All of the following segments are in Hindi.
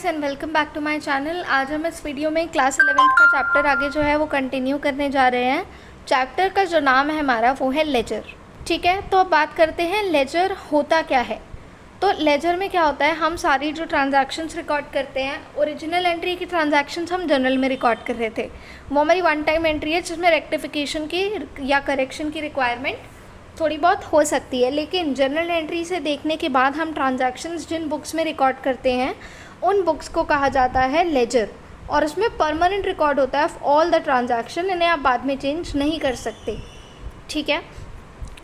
And welcome back to my channel. आज हम इस वीडियो में क्लास 11th का चैप्टर आगे जो है वो कंटिन्यू करने जा रहे हैं। चैप्टर का जो नाम है हमारा वो है लेजर। ठीक है, तो अब बात करते हैं लेजर होता क्या है। तो लेजर में क्या होता है, हम सारी जो ट्रांजैक्शंस रिकॉर्ड करते हैं, ओरिजिनल एंट्री की ट्रांजैक्शंस हम जनरल में रिकॉर्ड कर रहे थे, वो हमारी वन टाइम एंट्री है जिसमें रेक्टिफिकेशन की या करेक्शन की रिक्वायरमेंट थोड़ी बहुत हो सकती है। लेकिन जनरल एंट्री से देखने के बाद हम ट्रांजैक्शंस जिन बुक्स में रिकॉर्ड करते हैं उन बुक्स को कहा जाता है लेजर, और उसमें परमानेंट रिकॉर्ड होता है ऑफ ऑल द ट्रांजैक्शन, इन्हें आप बाद में चेंज नहीं कर सकते। ठीक है,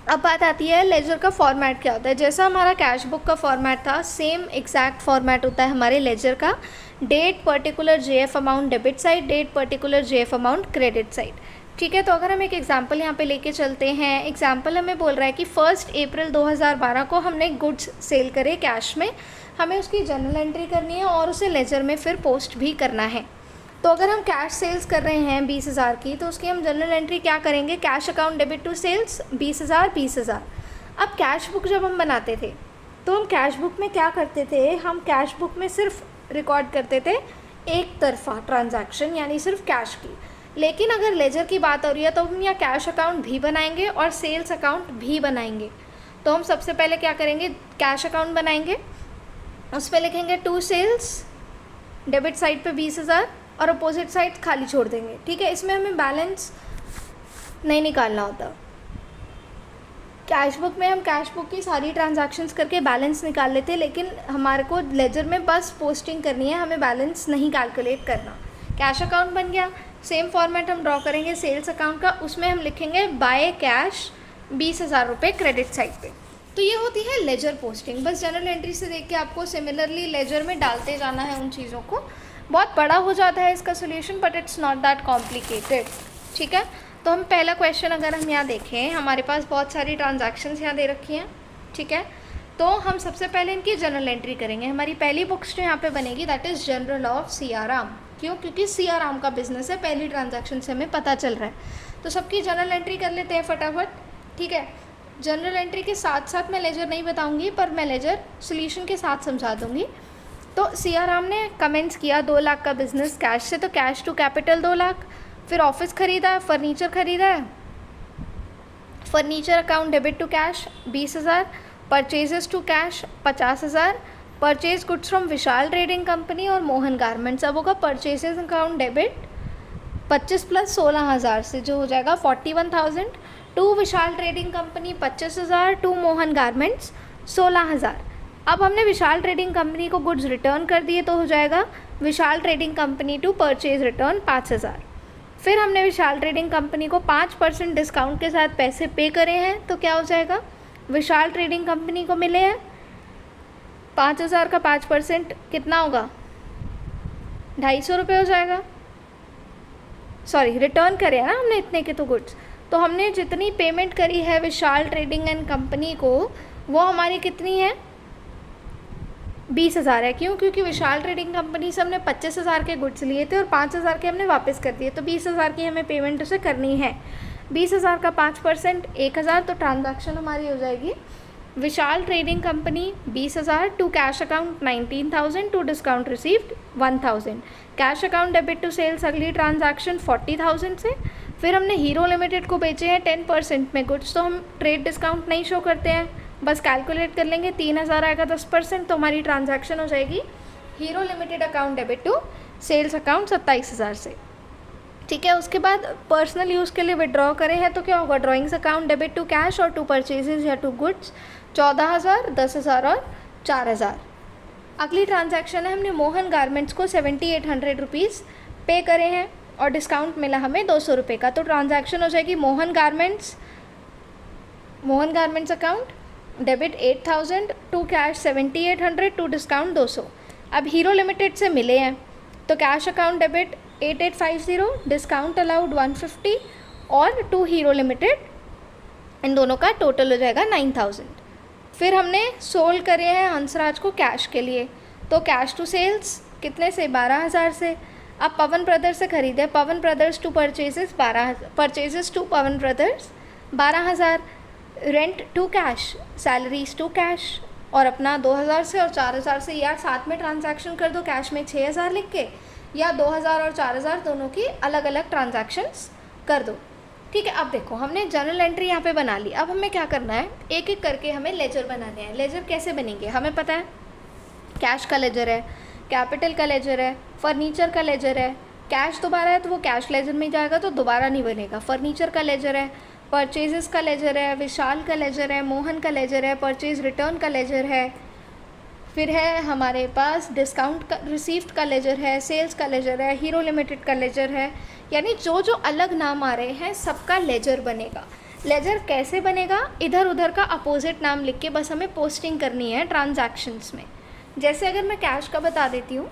अब बात आती है लेजर का फॉर्मेट क्या होता है। जैसा हमारा कैश बुक का फॉर्मेट था, सेम एग्जैक्ट फॉर्मेट होता है हमारे लेजर का। Date particular JF amount debit side, date particular JF amount credit side. ठीक है, तो अगर हम एक एग्जांपल यहाँ पे लेके चलते हैं। एग्जांपल हमें बोल रहा है कि 1 अप्रैल 2012 को हमने गुड्स सेल करे कैश में, हमें उसकी जर्नल एंट्री करनी है और उसे लेजर में फिर पोस्ट भी करना है। तो अगर हम कैश सेल्स कर रहे हैं 20,000 की, तो उसकी हम जनरल एंट्री क्या करेंगे, cash account debit to sales 20,000। अब कैश बुक जब हम बनाते थे तो हम कैश बुक में क्या करते थे, हम कैश बुक में सिर्फ रिकॉर्ड करते थे एक तरफा ट्रांजैक्शन, यानी सिर्फ कैश की। लेकिन अगर लेजर की बात हो रही है तो हम यहाँ कैश अकाउंट भी बनाएंगे और सेल्स अकाउंट भी बनाएंगे। तो हम सबसे पहले क्या करेंगे, कैश अकाउंट बनाएंगे, उस पर लिखेंगे टू सेल्स, डेबिट साइड पे 20,000 और अपोजिट साइड खाली छोड़ देंगे। ठीक है, इसमें हमें बैलेंस नहीं निकालना होता। कैश बुक में हम कैश बुक की सारी ट्रांजैक्शंस करके बैलेंस निकाल लेते हैं, लेकिन हमारे को लेजर में बस पोस्टिंग करनी है, हमें बैलेंस नहीं कैलकुलेट करना। कैश अकाउंट बन गया, सेम फॉर्मेट हम ड्रॉ करेंगे सेल्स अकाउंट का, उसमें हम लिखेंगे बाय कैश 20,000 रुपये क्रेडिट साइड पे। तो ये होती है लेजर पोस्टिंग। बस जनरल एंट्री से देख के आपको सिमिलरली लेजर में डालते जाना है उन चीज़ों को। बहुत बड़ा हो जाता है इसका solution, but it's not that complicated. ठीक है, तो हम पहला क्वेश्चन अगर हम यहाँ देखें, हमारे पास बहुत सारी ट्रांजैक्शंस यहाँ दे रखी हैं। ठीक है, तो हम सबसे पहले इनकी जनरल एंट्री करेंगे। हमारी पहली बुक्स जो यहाँ पे बनेगी दैट इज़ जनरल ऑफ सीआराम। क्यों? क्योंकि सीआराम का बिजनेस है, पहली ट्रांजैक्शन से हमें पता चल रहा है। तो सबकी जनरल एंट्री कर लेते हैं फटाफट। ठीक है, जनरल एंट्री के साथ साथ मैं लेजर नहीं बताऊंगी, पर मैं लेजर सोल्यूशन के साथ समझा दूंगी। तो सीआराम ने कमेंट्स किया 2 लाख का बिजनेस कैश से, तो कैश टू कैपिटल 2 लाख, फिर ऑफिस खरीदा है, फर्नीचर खरीदा है, furniture account debit to cash 20,000, purchases to cash 50,000, purchase goods from Vishal trading company और मोहन गारमेंट्स। अब होगा परचेजेस अकाउंट डेबिट 25 प्लस 16,000 से जो हो जाएगा 41,000, to Vishal trading company 25,000, to Mohan garments 16,000। अब हमने विशाल ट्रेडिंग कंपनी को गुड्स रिटर्न कर दिए तो हो जाएगा Vishal trading company to purchase return 5,000। फिर हमने विशाल ट्रेडिंग कंपनी को 5% डिस्काउंट के साथ पैसे पे करे हैं, तो क्या हो जाएगा, विशाल ट्रेडिंग कंपनी को मिले हैं 5,000 का 5% कितना होगा, 250 रुपये हो जाएगा। सॉरी, रिटर्न करे हैं ना हमने इतने के तो गुड्स, तो हमने जितनी पेमेंट करी है विशाल ट्रेडिंग एंड कंपनी को वो हमारी कितनी है, 20,000 है। क्यों? क्योंकि विशाल ट्रेडिंग कंपनी से हमने 25,000 के गुड्स लिए थे और 5,000 के हमने वापस कर दिए, तो 20,000 की हमें पेमेंट उसे करनी है। 20,000 का 5% 1,000, तो ट्रांजैक्शन हमारी हो जाएगी Vishal trading company 20,000 to cash account 19,000 to discount received 1,000, cash account debit to sales अगली ट्रांजैक्शन 40,000 से। फिर हमने हीरो लिमिटेड को बेचे हैं 10% में गुड्स, तो हम ट्रेड डिस्काउंट नहीं शो करते हैं, बस कैलकुलेट कर लेंगे, 3,000 आएगा 10%, तो हमारी ट्रांजैक्शन हो जाएगी Hero Limited account debit to sales account 27,000 से। ठीक है, उसके बाद पर्सनल यूज़ के लिए विड्रॉ करे हैं तो क्या होगा, drawings account debit to cash और टू परचेजेज या टू गुड्स 14,000, 10,000 और 4,000। अगली ट्रांजैक्शन है, हमने मोहन गारमेंट्स को 7,800 रुपीज़ पे करे हैं और डिस्काउंट मिला हमें 200 रुपये का, तो ट्रांजैक्शन हो जाएगी Mohan garments account debit 8,000 to cash 7,800 to discount 200। अब हीरो लिमिटेड से मिले हैं तो cash account debit 8,850, discount allowed 150 और टू हीरो लिमिटेड, इन दोनों का टोटल हो जाएगा 9,000। फिर हमने सोल्ड करे हैं हंसराज को कैश के लिए, तो कैश टू सेल्स कितने से, 12,000 से। अब पवन ब्रदर्स से खरीदे, Pawan brothers to purchases to Pawan brothers 12,000, rent to cash, salaries to cash और अपना 2000 से और 4000 से या साथ में ट्रांजैक्शन कर दो कैश में 6000 लिख के, या 2000 और 4000 दोनों की अलग अलग ट्रांजैक्शंस कर दो। ठीक है, अब देखो हमने जर्नल एंट्री यहाँ पे बना ली। अब हमें क्या करना है, एक एक करके हमें लेजर बनाने हैं। लेजर कैसे बनेंगे हमें पता है, कैश का लेजर है, कैपिटल का लेजर है, फर्नीचर का लेजर है। कैश दोबारा है तो वो कैश लेजर में जाएगा तो दोबारा नहीं बनेगा। फर्नीचर का लेजर है, परचेजेस का लेजर है, विशाल का लेजर है, मोहन का लेजर है, परचेज रिटर्न का लेजर है, फिर है हमारे पास डिस्काउंट का रिसीव्ड का लेजर है, सेल्स का लेजर है, हीरो लिमिटेड का लेजर है। यानी जो जो अलग नाम आ रहे हैं सबका लेजर बनेगा। लेजर कैसे बनेगा, इधर उधर का अपोजिट नाम लिख के बस हमें पोस्टिंग करनी है ट्रांजैक्शंस में। जैसे अगर मैं कैश का बता देती हूँ,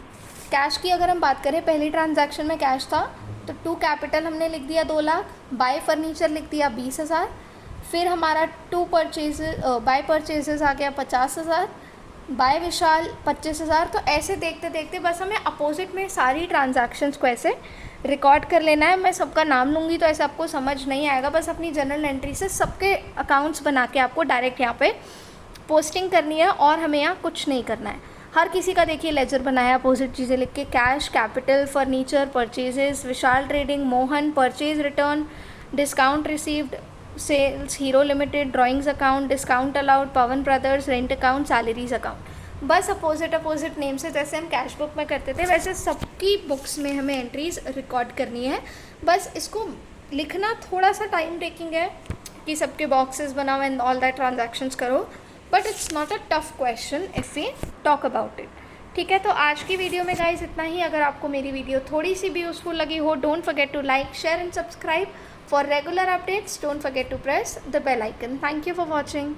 कैश की अगर हम बात करें, पहली ट्रांजैक्शन में कैश था तो टू कैपिटल हमने लिख दिया 2 लाख, बाय फर्नीचर लिख दिया 20,000, फिर हमारा बाय परचेजेस आ गया 50,000, बाय विशाल 25,000। तो ऐसे देखते देखते बस हमें अपोजिट में सारी ट्रांजैक्शंस को ऐसे रिकॉर्ड कर लेना है। मैं सबका नाम लूँगी तो ऐसे आपको समझ नहीं आएगा, बस अपनी जर्नल एंट्री से सबके अकाउंट्स बना के आपको डायरेक्ट यहाँ पे पोस्टिंग करनी है और हमें यहाँ कुछ नहीं करना है। हर किसी का देखिए लेजर बनाया अपोजिट चीज़ें लिख के, cash, capital, furniture, purchases, Vishal trading, Mohan, purchase return, discount received, sales, Hero limited, drawings account, discount allowed, Pawan brothers, rent account, salaries account. बस अपोजिट नेम से जैसे हम कैश बुक में करते थे वैसे सबकी बुक्स में हमें एंट्रीज रिकॉर्ड करनी है। बस इसको लिखना थोड़ा सा टाइम टेकिंग है कि सबके बॉक्सेस बनाओ एंड ऑल दैट ट्रांजैक्शंस करो, but it's not a tough question if we talk about it. ठीक है, तो आज की वीडियो में गाइज इतना ही। अगर आपको मेरी वीडियो थोड़ी सी भी यूज़फुल लगी हो, don't forget to like, share and subscribe. For regular updates, don't forget to press the bell icon. Thank you for watching.